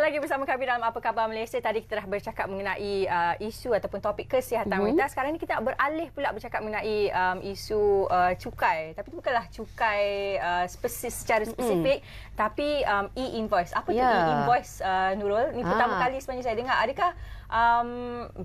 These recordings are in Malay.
lagi bersama kami dalam Apa Khabar Malaysia. Tadi kita dah bercakap mengenai isu ataupun topik kesihatan wanita. Sekarang ni kita nak beralih pula bercakap mengenai isu cukai. Tapi itu bukanlah cukai secara spesifik, tapi e-invoice. Apa tu e-invoice, Nurul? Ini pertama kali sebenarnya saya dengar. Adakah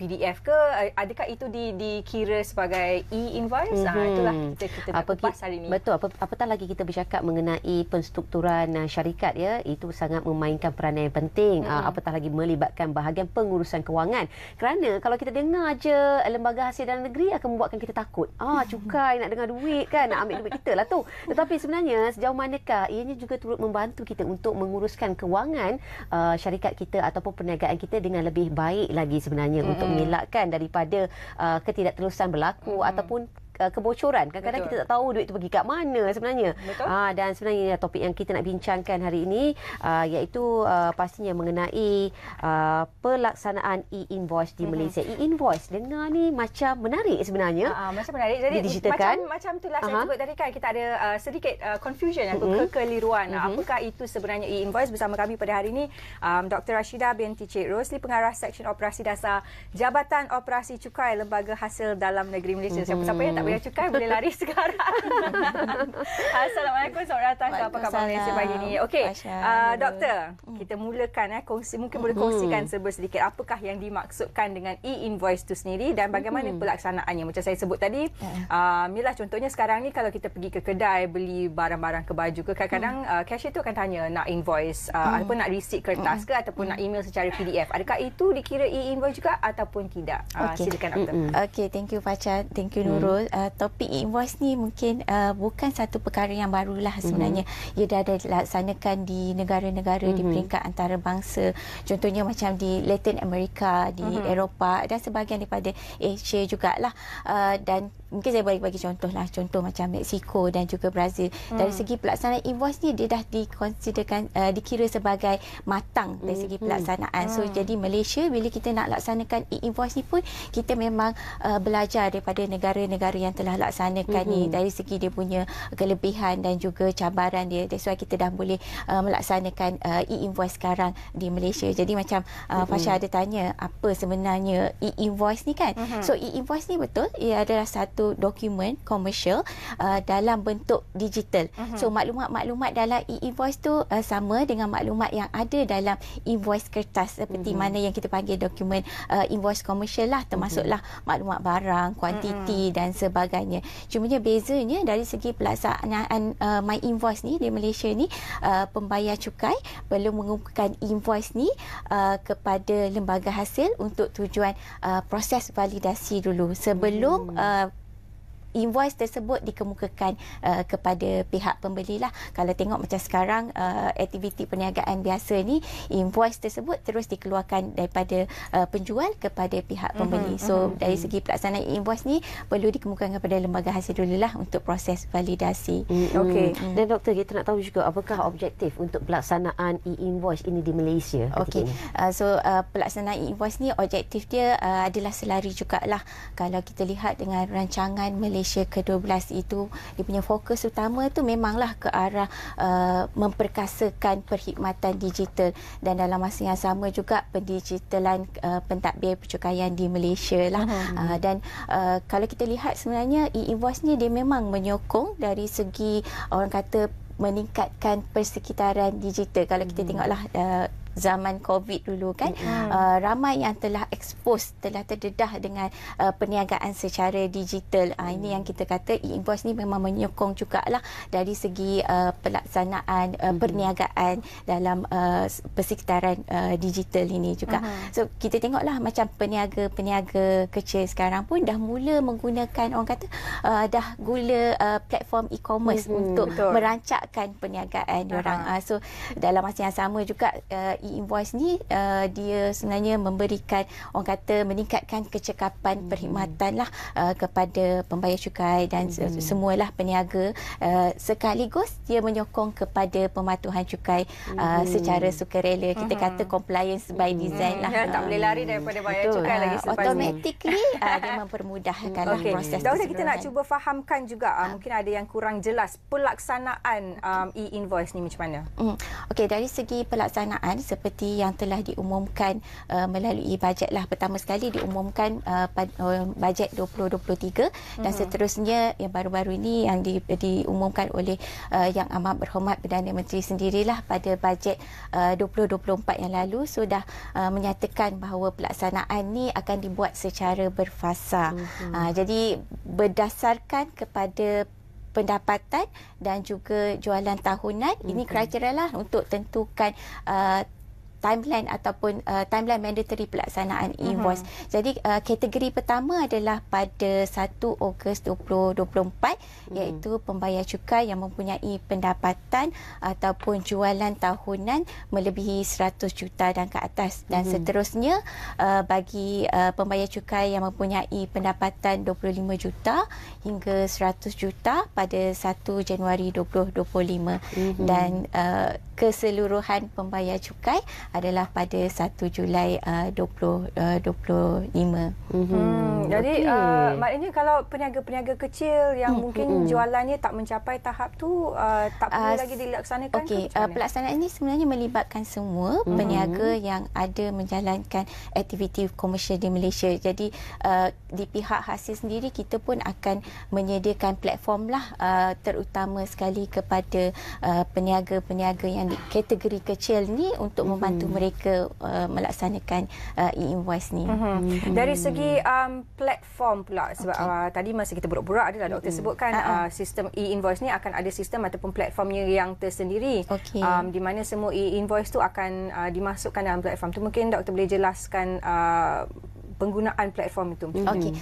PDF ke? Adakah itu dikira sebagai e-invoice? Itulah kita nak kupas hari ini. Betul. Apatah lagi kita bercakap mengenai penstrukturan syarikat, ya, itu sangat memainkan peranan yang penting. Apatah lagi melibatkan bahagian pengurusan kewangan. Kerana kalau kita dengar je lembaga hasil dalam negeri akan membuatkan kita takut. Cukai, nak dengar duit kan, nak ambil duit kita lah tu. Tetapi sebenarnya sejauh manakah ianya juga turut membantu kita untuk menguruskan kewangan syarikat kita ataupun perniagaan kita dengan lebih baik lagi sebenarnya, untuk mengelakkan daripada ketidakterusan berlaku ataupun kebocoran. Kadang-kadang kita tak tahu duit itu pergi kat mana sebenarnya. Dan sebenarnya topik yang kita nak bincangkan hari ini iaitu pastinya mengenai pelaksanaan e-invoice di Malaysia. E-invoice dengar ni macam menarik sebenarnya. Macam menarik. Jadi macam itulah saya sebut tadi kan, kita ada sedikit confusion atau kekeliruan. Apakah itu sebenarnya e-invoice? Bersama kami pada hari ini Dr. Rashidah binti Cik Rosli, Pengarah Seksyen Operasi Dasar Jabatan Operasi Cukai Lembaga Hasil Dalam Negeri Malaysia. Siapa-siapa yang tak bayar cukai boleh lari sekarang. Assalamualaikum, selamat datang ke Apa Khabar Malaysia pagi ni. Okey, doktor, kita mulakan mungkin boleh kongsikan sedikit apakah yang dimaksudkan dengan e-invoice itu sendiri dan bagaimana pelaksanaannya. Macam saya sebut tadi, Mila, contohnya sekarang ni kalau kita pergi ke kedai beli barang-barang ke baju ke, kadang-kadang cashier tu akan tanya nak invoice ataupun nak receipt kertas ke ataupun nak email secara PDF. Adakah itu dikira e-invoice juga ataupun tidak? Silakan doktor. Okey, thank you Facha, thank you Nurul. Topik e-invoice ni mungkin bukan satu perkara yang barulah sebenarnya. Ia dah ada dilaksanakan di negara-negara di peringkat antarabangsa. Contohnya macam di Latin America, di Eropah dan sebahagian daripada Asia jugalah. Dan mungkin saya bagi contoh macam Mexico dan juga Brazil. Dari segi pelaksanaan invoice ni dia dah dikonsiderkan dikira sebagai matang dari segi pelaksanaan. So jadi Malaysia bila kita nak laksanakan e-invoice ni pun kita memang belajar daripada negara-negara yang telah laksanakan ni dari segi dia punya kelebihan dan juga cabaran dia. That's why kita dah boleh melaksanakan e-invoice sekarang di Malaysia. Jadi macam Fasha ada tanya apa sebenarnya e-invoice ni kan. So e-invoice ni betul ia adalah satu dokumen komersial dalam bentuk digital. So maklumat-maklumat dalam e-invoice tu sama dengan maklumat yang ada dalam invoice kertas seperti mana yang kita panggil dokumen invoice komersial lah, termasuklah maklumat barang, kuantiti dan sebagainya. Cumanya bezanya dari segi pelaksanaan my invoice ni di Malaysia ni, pembayar cukai perlu mengumpulkan invoice ni kepada lembaga hasil untuk tujuan proses validasi dulu sebelum invoice tersebut dikemukakan kepada pihak pembeli lah. Kalau tengok macam sekarang aktiviti perniagaan biasa ni, invoice tersebut terus dikeluarkan daripada penjual kepada pihak pembeli. So dari segi pelaksanaan invoice ni perlu dikemukakan kepada lembaga hasil dululah untuk proses validasi. Okey. Dan doktor, kita nak tahu juga apakah objektif untuk pelaksanaan e-invoice ini di Malaysia? Okey. So pelaksanaan e-invoice ni objektif dia adalah selari jugalah. Kalau kita lihat dengan rancangan Malaysia ke-12 itu, dia punya fokus utama tu memanglah ke arah memperkasakan perkhidmatan digital dan dalam masa yang sama juga pendigitalan pentadbir percukaian di Malaysia lah. Dan kalau kita lihat sebenarnya e-invoice ni dia memang menyokong dari segi orang kata meningkatkan persekitaran digital. Kalau kita tengoklah zaman COVID dulu kan, ramai yang telah expose, telah terdedah dengan perniagaan secara digital. Ini yang kita kata e-invoice ni memang menyokong jugalah dari segi pelaksanaan perniagaan dalam persekitaran digital ini juga. So kita tengoklah macam peniaga-peniaga kecil sekarang pun dah mula menggunakan orang kata dah guna platform e-commerce untuk merancakkan perniagaan diorang. So dalam masa yang sama juga e-invoice ni dia sebenarnya memberikan orang kata meningkatkan kecekapan perkhidmatan lah kepada pembayar cukai dan semualah peniaga, sekaligus dia menyokong kepada pematuhan cukai secara sukarela. Kita kata compliance by design lah. Tak boleh lari daripada bayar cukai lagi selepas ni. Automatically dia mempermudahkan proses tersebut. Kita nak cuba fahamkan juga mungkin ada yang kurang jelas pelaksanaan e-invoice ni macam mana? Okey, dari segi pelaksanaan seperti yang telah diumumkan melalui bajet lah. Pertama sekali diumumkan bajet 2023 dan seterusnya yang baru-baru ini yang diumumkan oleh Yang Amat Berhormat Perdana Menteri sendirilah pada bajet 2024 yang lalu sudah menyatakan bahawa pelaksanaan ni akan dibuat secara berfasa. Jadi berdasarkan kepada pendapatan dan juga jualan tahunan, ini kriteria lah untuk tentukan timeline ataupun timeline mandatory pelaksanaan invoice. Jadi kategori pertama adalah pada 1 Ogos 2024 iaitu pembayar cukai yang mempunyai pendapatan ataupun jualan tahunan melebihi 100 juta dan ke atas, dan seterusnya bagi pembayar cukai yang mempunyai pendapatan 25 juta hingga 100 juta pada 1 Januari 2025 dan keseluruhan pembayar cukai adalah pada 1 Julai 2025. Jadi maknanya kalau peniaga-peniaga kecil yang mungkin jualannya tak mencapai tahap tu tak perlu lagi dilaksanakan. Okey, pelaksanaan ini sebenarnya melibatkan semua peniaga yang ada menjalankan aktiviti komersial di Malaysia. Jadi di pihak hasil sendiri kita pun akan menyediakan platform lah terutama sekali kepada peniaga-peniaga yang di kategori kecil ni untuk membantu mereka melaksanakan e-invoice ni. Dari segi platform pula, sebab tadi masa kita borak-borak adalah doktor sebutkan sistem e-invoice ni akan ada sistem ataupun platformnya yang tersendiri, di mana semua e-invoice tu akan dimasukkan dalam platform tu. Mungkin doktor boleh jelaskan penggunaan platform itu. Okey.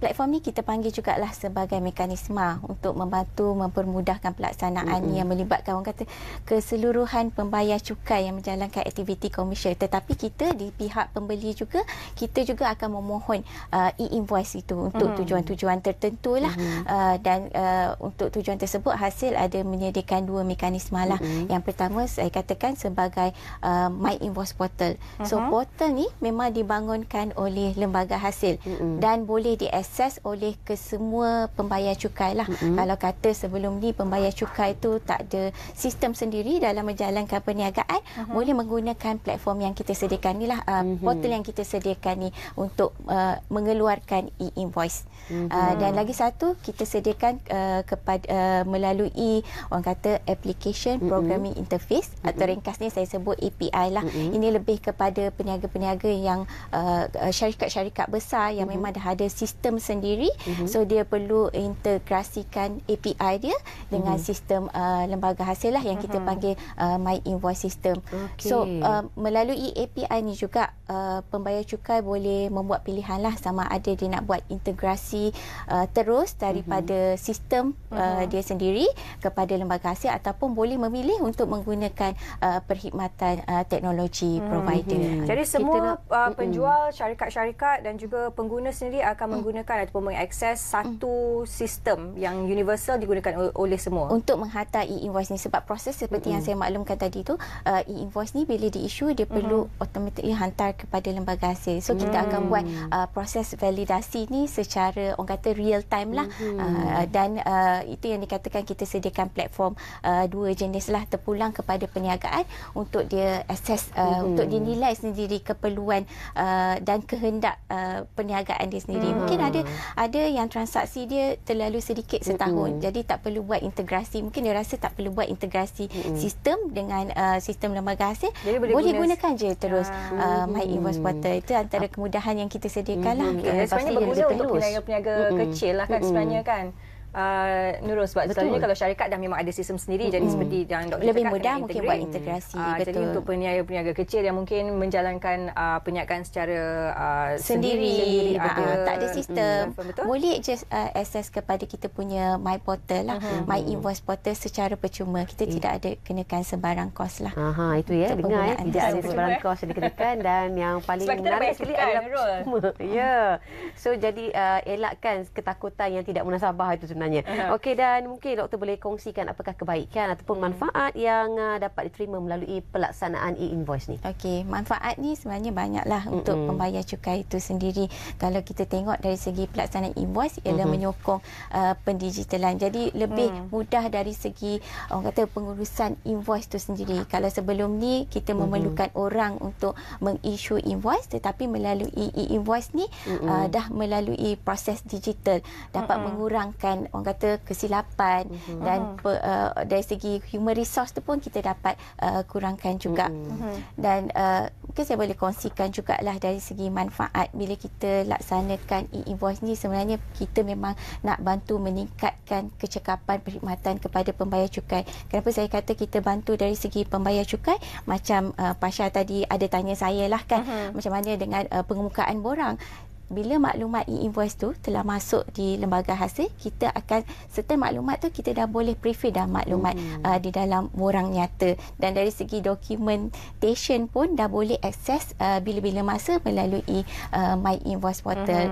Platform ni kita panggil jugalah sebagai mekanisme untuk membantu mempermudahkan pelaksanaan yang melibatkan orang kata keseluruhan pembayar cukai yang menjalankan aktiviti komersial. Tetapi kita di pihak pembeli juga, kita juga akan memohon e-invoice itu untuk tujuan-tujuan tertentu lah. Dan untuk tujuan tersebut hasil ada menyediakan dua mekanisme lah. Yang pertama saya katakan sebagai My Invoice Portal. So portal ni memang dibangunkan oleh lembaga hasil dan boleh diakses oleh kesemua pembayar cukai lah. Kalau kata sebelum ni pembayar cukai tu tak ada sistem sendiri dalam menjalankan perniagaan, boleh menggunakan platform yang kita sediakan ni lah, portal yang kita sediakan ni untuk mengeluarkan e-invoice. Dan lagi satu kita sediakan kepada melalui orang kata application programming interface atau ringkasnya saya sebut API lah. Ini lebih kepada peniaga-peniaga yang syarikat-syarikat besar yang memang dah ada sistem sendiri, so dia perlu integrasikan API dia dengan sistem lembaga hasil lah yang kita panggil My Invoice System. So melalui API ni juga pembayar cukai boleh membuat pilihan lah, sama ada dia nak buat integrasi terus daripada sistem dia sendiri kepada lembaga hasil ataupun boleh memilih untuk menggunakan perkhidmatan teknologi provider. Jadi semua penjual, syarikat-syarikat dan juga pengguna sendiri akan menggunakan ataupun mengakses satu sistem yang universal digunakan oleh semua untuk menghantar e-invoice ni. Sebab proses seperti yang saya maklumkan tadi tu, e-invoice ni bila di-issue dia perlu automatically hantar kepada lembaga hasil. So kita akan buat proses validasi ni secara orang kata real time lah. Dan itu yang dikatakan kita sediakan platform dua jenis lah, terpulang kepada perniagaan untuk dia akses, untuk dinilai sendiri keperluan dan kehendak perniagaan dia sendiri. Mungkin ada yang transaksi dia terlalu sedikit setahun, jadi tak perlu buat integrasi. Mungkin dia rasa tak perlu buat integrasi sistem dengan sistem lembaga hasil, jadi boleh gunakan je terus My Invoice Portal. Itu antara kemudahan yang kita sediakan lah. Sebenarnya berguna untuk peniaga-peniaga kecil lah kan sebenarnya kan. Nurul, sebab selalunya kalau syarikat dah memang ada sistem sendiri, jadi seperti yang doktor lebih cakap, mudah mungkin buat integrasi. Jadi untuk peniaga-peniaga kecil yang mungkin menjalankan perniagaan secara sendiri tak ada sistem, boleh just akses kepada kita punya My Portal lah, My Invoice Portal secara percuma. Kita tidak ada kenakan sebarang kos lah. Itu ya, dengar tidak ada sebarang kos yang dikenakan. Dan yang paling menarik sekali adalah percuma. So jadi elakkan ketakutan yang tidak munasabah itu sebenarnya. sebenarnya. Okey, dan mungkin doktor boleh kongsikan apakah kebaikan ataupun manfaat yang dapat diterima melalui pelaksanaan e-invoice ni? Okey, manfaat ni sebenarnya banyaklah untuk pembayar cukai itu sendiri. Kalau kita tengok dari segi pelaksanaan invoice ialah menyokong pendigitalan. Jadi lebih mudah dari segi orang kata pengurusan invoice itu sendiri. Kalau sebelum ni kita memerlukan orang untuk mengisu invoice, tetapi melalui e-invoice ni dah melalui proses digital dapat mengurangkan orang kata kesilapan dan dari segi human resource tu pun kita dapat kurangkan juga. Dan mungkin saya boleh kongsikan jugalah dari segi manfaat bila kita laksanakan e-invoice ni, sebenarnya kita memang nak bantu meningkatkan kecekapan perkhidmatan kepada pembayar cukai. Kenapa saya kata kita bantu dari segi pembayar cukai? Macam Pasha tadi ada tanya saya lah kan, macam mana dengan pengemukaan borang. Bila maklumat e-invoice tu telah masuk di lembaga hasil, kita akan serta maklumat tu kita dah boleh prefill dah maklumat di dalam borang nyata. Dan dari segi documentation pun dah boleh akses bila-bila masa melalui My Invoice Portal.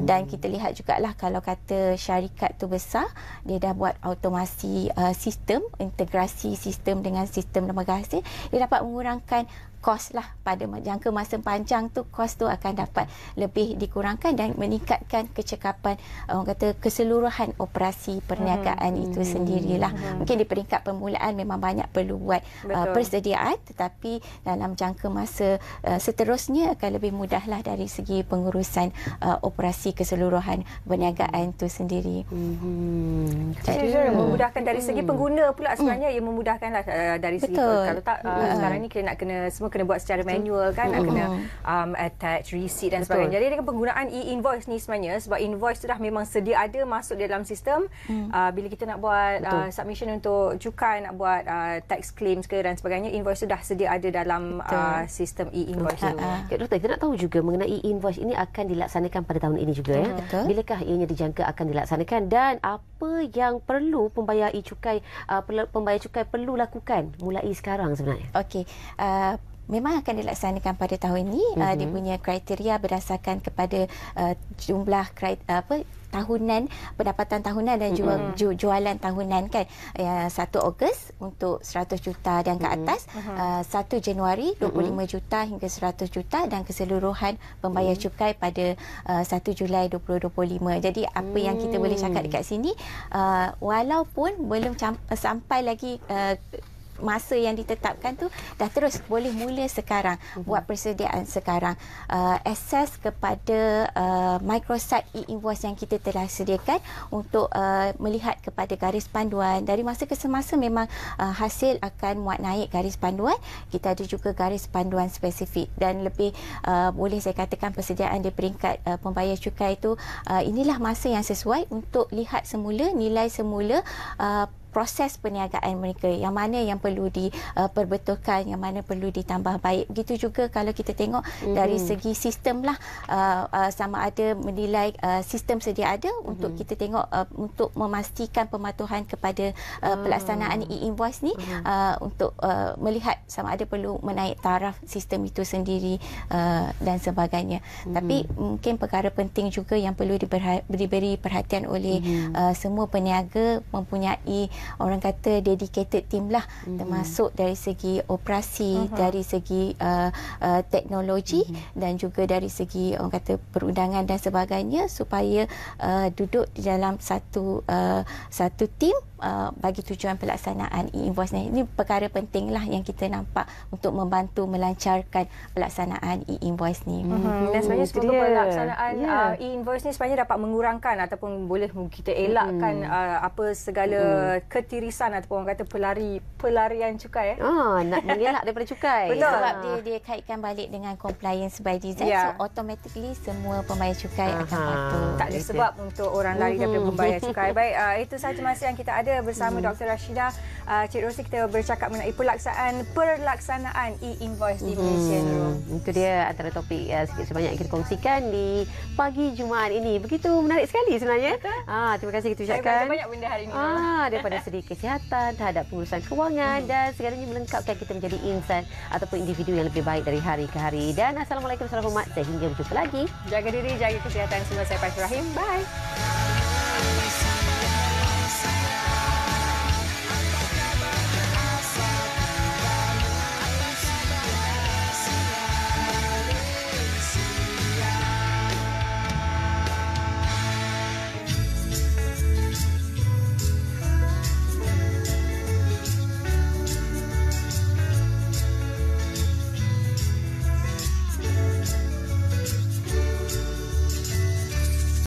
Dan kita lihat jugalah kalau kata syarikat tu besar, dia dah buat automasi sistem, integrasi sistem dengan sistem lembaga hasil, dia dapat mengurangkan kos lah pada jangka masa panjang tu, kos tu akan dapat lebih dikurangkan dan meningkatkan kecekapan orang kata keseluruhan operasi perniagaan itu sendirilah. Mungkin di peringkat permulaan memang banyak perlu buat persediaan, tetapi dalam jangka masa seterusnya akan lebih mudahlah dari segi pengurusan operasi keseluruhan perniagaan itu sendiri. Jadi memudahkan dari segi pengguna pula sebenarnya, ia memudahkanlah dari segi kalau tak sekarang ni kita nak kena semua kena buat secara manual kan, nak kena attach receipt dan sebagainya. Jadi dengan penggunaan e-invoice ni sebenarnya, sebab invoice tu dah memang sedia ada masuk dalam sistem, bila kita nak buat submission untuk cukai, nak buat tax claims ke dan sebagainya, invoice tu dah sedia ada dalam sistem e-invoice tu. Doktor, kita nak tahu juga mengenai e-invoice ini akan dilaksanakan pada tahun ini juga ya. Bilakah ianya dijangka akan dilaksanakan dan apa yang perlu pembayar e-cukai pembayar cukai perlu lakukan mulai sekarang sebenarnya? Okey. Memang akan dilaksanakan pada tahun ini. Dia punya kriteria berdasarkan kepada jumlah tahunan, pendapatan tahunan dan jualan tahunan kan. 1 Ogos untuk 100 juta dan ke atas, 1 Januari 25 juta hingga 100 juta dan keseluruhan pembayar cukai pada 1 Julai 2025. Jadi apa yang kita boleh cakap dekat sini, walaupun belum sampai lagi masa yang ditetapkan tu, dah terus boleh mula sekarang, buat persediaan sekarang. Akses kepada microsite e-invoice yang kita telah sediakan untuk melihat kepada garis panduan. Dari masa ke semasa memang hasil akan muat naik garis panduan. Kita ada juga garis panduan spesifik dan lebih boleh saya katakan persediaan di peringkat pembayar cukai itu, inilah masa yang sesuai untuk lihat semula, nilai semula proses perniagaan mereka, yang mana yang perlu diperbetulkan, yang mana perlu ditambah baik. Begitu juga kalau kita tengok dari segi sistem lah, sama ada menilai sistem sedia ada untuk kita tengok untuk memastikan pematuhan kepada pelaksanaan e-invoice ni, untuk melihat sama ada perlu menaik taraf sistem itu sendiri dan sebagainya. Tapi mungkin perkara penting juga yang perlu diberi perhatian oleh semua peniaga, mempunyai orang kata dedicated team lah, termasuk dari segi operasi, dari segi teknologi dan juga dari segi orang kata perundangan dan sebagainya, supaya duduk di dalam satu team bagi tujuan pelaksanaan e-invoice ni. Ini perkara penting lah yang kita nampak untuk membantu melancarkan pelaksanaan e-invoice ni. Dan sebenarnya semoga pelaksanaan e-invoice ni sebenarnya dapat mengurangkan ataupun boleh kita elakkan apa segala ketirisan ataupun orang kata pelarian cukai. Nak mengelak daripada cukai. Betul. Sebab dia kaitkan balik dengan compliance by design, so automatically semua pembayar cukai akan patuh. Tak ada sebab untuk orang lari daripada membayar cukai. Baik, itu sahaja masa yang kita ada bersama Dr. Rashidah. Cik Rosi, kita bercakap mengenai pelaksanaan e-invoice di Malaysia. Itu dia antara topik sikit sebanyak yang kita kongsikan di pagi Jumaat ini. Begitu menarik sekali sebenarnya. Terima kasih kita ucapkan. Saya belajar banyak benda hari ini. Daripada segi kesihatan, terhadap pengurusan kewangan dan segalanya melengkapkan kita menjadi insan ataupun individu yang lebih baik dari hari ke hari. Dan Assalamualaikum warahmatullahi wabarakatuh. Sehingga berjumpa lagi. Jaga diri, jaga kesihatan semua. Saya Pasha Rahim. Bye.